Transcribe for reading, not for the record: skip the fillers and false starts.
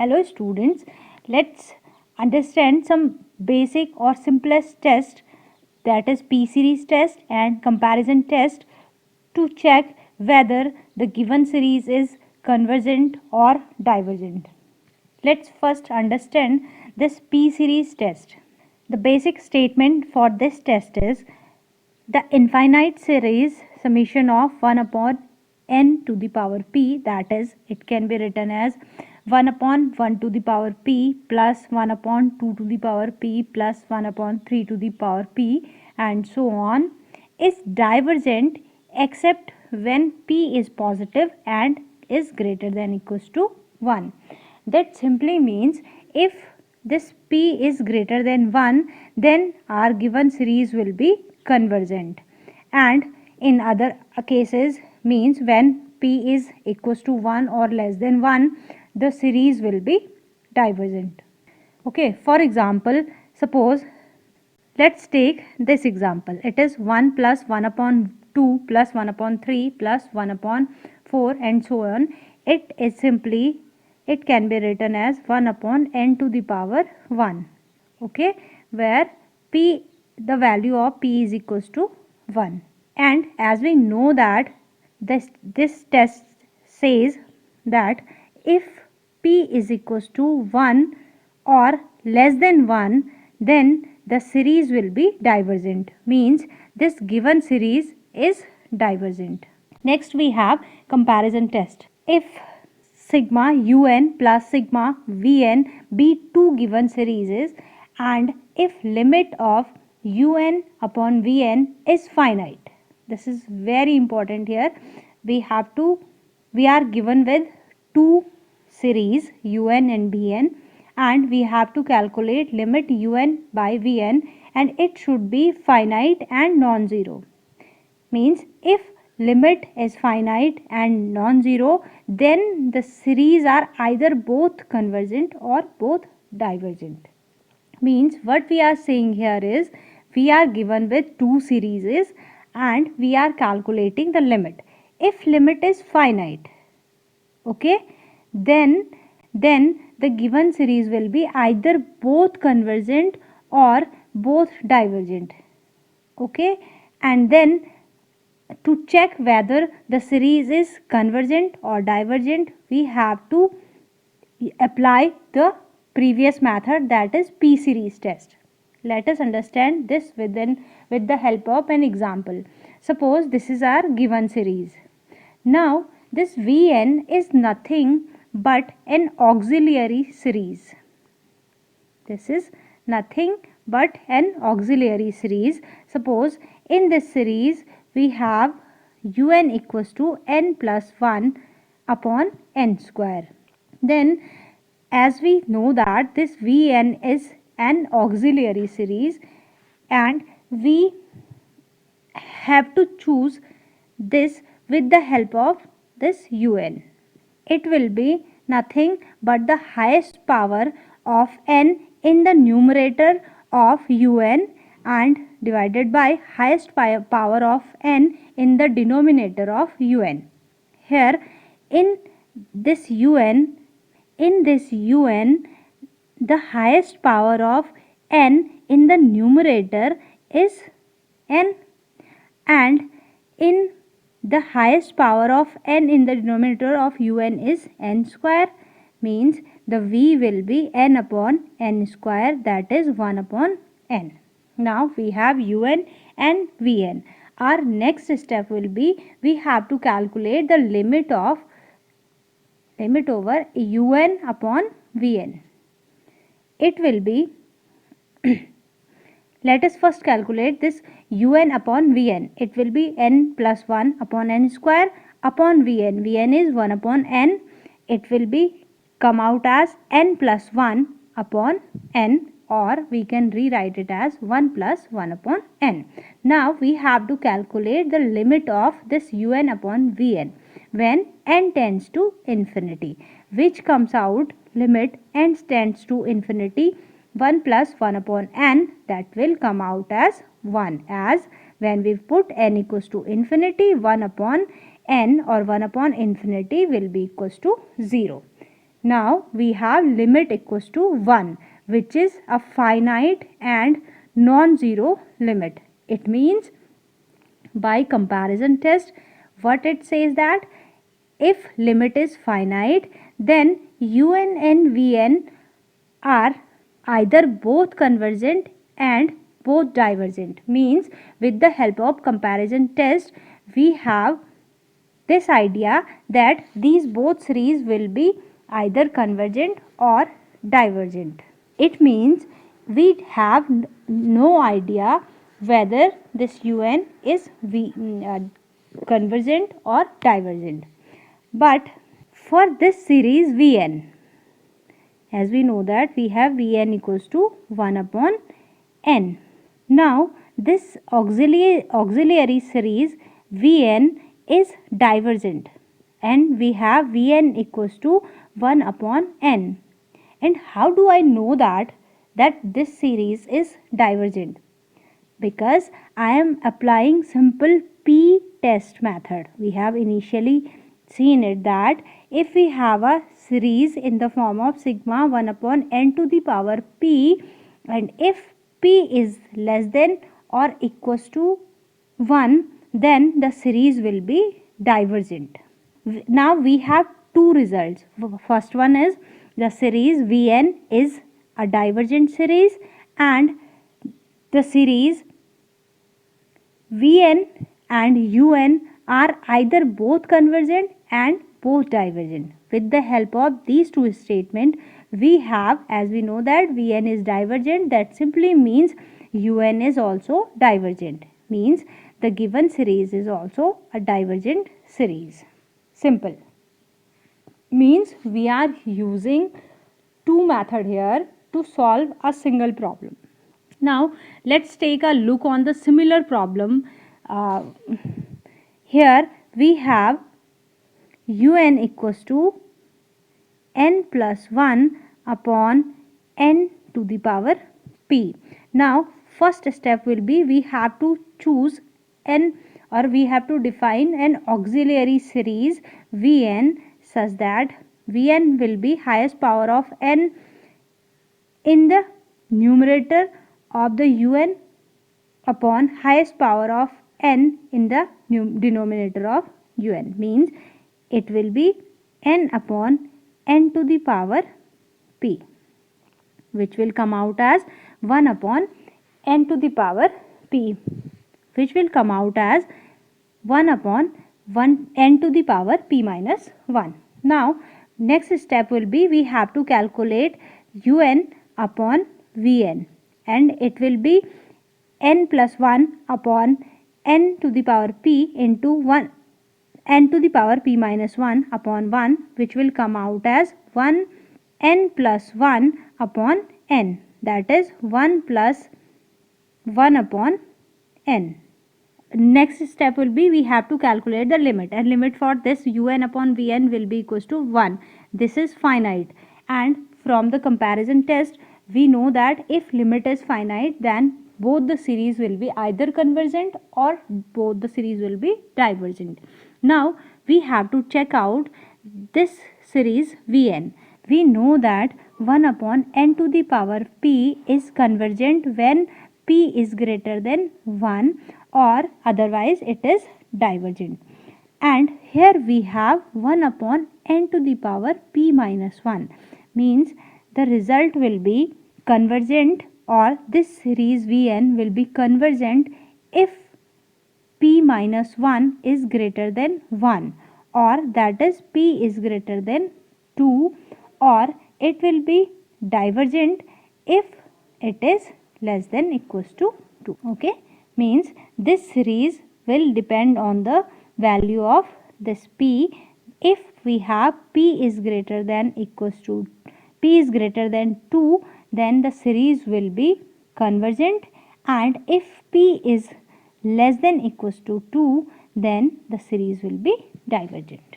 Hello students, let's understand some basic or simplest test, that is P series test and comparison test, to check whether the given series is convergent or divergent. Let's first understand this P series test. The basic statement for this test is the infinite series summation of 1 upon n to the power p, that is, it can be written as 1 upon 1 to the power p plus 1 upon 2 to the power p plus 1 upon 3 to the power p and so on, is divergent except when p is positive and is greater than equals to 1. That simply means if this p is greater than 1, then our given series will be convergent, and in other cases means when p is equals to 1 or less than 1, the series will be divergent. Okay, for example, suppose let's take this example. It is 1 plus 1 upon 2 plus 1 upon 3 plus 1 upon 4 and so on. It can be written as 1 upon n to the power 1. Okay, where p, the value of p is equals to 1. And as we know that this test says that if p is equals to 1 or less than 1, then the series will be divergent, means this given series is divergent. Next we have comparison test. If sigma un plus sigma vn be two given series and if limit of un upon vn is finite. This is very important here. We are given with two series un and vn, and we have to calculate limit un by vn, and it should be finite and non-zero. Means if limit is finite and non-zero, then the series are either both convergent or both divergent. Means what we are saying here is we are given with two series and we are calculating the limit. If limit is finite, okay, then the given series will be either both convergent or both divergent. Okay, and then to check whether the series is convergent or divergent, we have to apply the previous method, that is P series test. Let us understand this with the help of an example. Suppose this is our given series. Now this Vn is nothing but an auxiliary series. This is nothing but an auxiliary series. Suppose in this series we have un equals to n plus 1 upon n square. Then as we know that this Vn is an auxiliary series and we have to choose this with the help of this un. It will be nothing but the highest power of n in the numerator of un and divided by highest power of n in the denominator of un. Here in this un, the highest power of n in the numerator is n, and in the highest power of n in the denominator of un is n square, means the v will be n upon n square, that is 1 upon n. Now we have un and vn. Our next step will be we have to calculate the limit over un upon vn. It will be let us first calculate this un upon vn. It will be n plus 1 upon n square upon vn. Vn is 1 upon n. It will be come out as n plus 1 upon n, or we can rewrite it as 1 plus 1 upon n. Now we have to calculate the limit of this un upon vn when n tends to infinity, which comes out limit n tends to infinity 1 plus 1 upon n, that will come out as 1, as when we put n equals to infinity, 1 upon n or 1 upon infinity will be equals to 0. Now we have limit equals to 1, which is a finite and non-zero limit. It means by comparison test, what it says that if limit is finite, then un and vn are either both convergent and both divergent. Means with the help of comparison test, we have this idea that these both series will be either convergent or divergent. It means we have no idea whether this un is convergent or divergent. But for this series Vn, as we know that we have Vn equals to 1 upon n. Now this auxiliary series Vn is divergent, and we have Vn equals to 1 upon n. And how do I know that this series is divergent? Because I am applying simple p-test method. We have initially seen it that if we have a series in the form of sigma 1 upon n to the power p, and if p is less than or equals to 1, then the series will be divergent. Now we have two results. First one is the series Vn is a divergent series, and the series Vn and un are either both convergent and both divergent. With the help of these two statements, we have, as we know that Vn is divergent, that simply means un is also divergent. Means the given series is also a divergent series. Simple. Means we are using two methods here to solve a single problem. Now let's take a look on the similar problem. Here we have un equals to n plus 1 upon n to the power p. Now first step will be we have to choose n, or we have to define an auxiliary series Vn such that Vn will be highest power of n in the numerator of the un upon highest power of n in the denominator of un. Means it will be n upon n to the power p, which will come out as 1 upon n to the power p, which will come out as 1 upon n to the power p minus 1. Now next step will be we have to calculate un upon vn, and it will be n plus 1 upon n to the power p into 1 n to the power p minus 1 upon 1, which will come out as 1 n plus 1 upon n, that is 1 plus 1 upon n. Next step will be we have to calculate the limit, and limit for this un upon vn will be equals to 1. This is finite, and from the comparison test we know that if limit is finite, then both the series will be either convergent or both the series will be divergent. Now we have to check out this series Vn. We know that 1 upon n to the power p is convergent when p is greater than 1, or otherwise it is divergent. And here we have 1 upon n to the power p minus 1. Means the result will be convergent, or this series Vn will be convergent if p minus 1 is greater than 1, or that is p is greater than 2, or it will be divergent if it is less than equals to 2. Okay, means this series will depend on the value of this p. If we have p is greater than equals to p is greater than 2, then the series will be convergent, and if p is less than equals to 2, then the series will be divergent.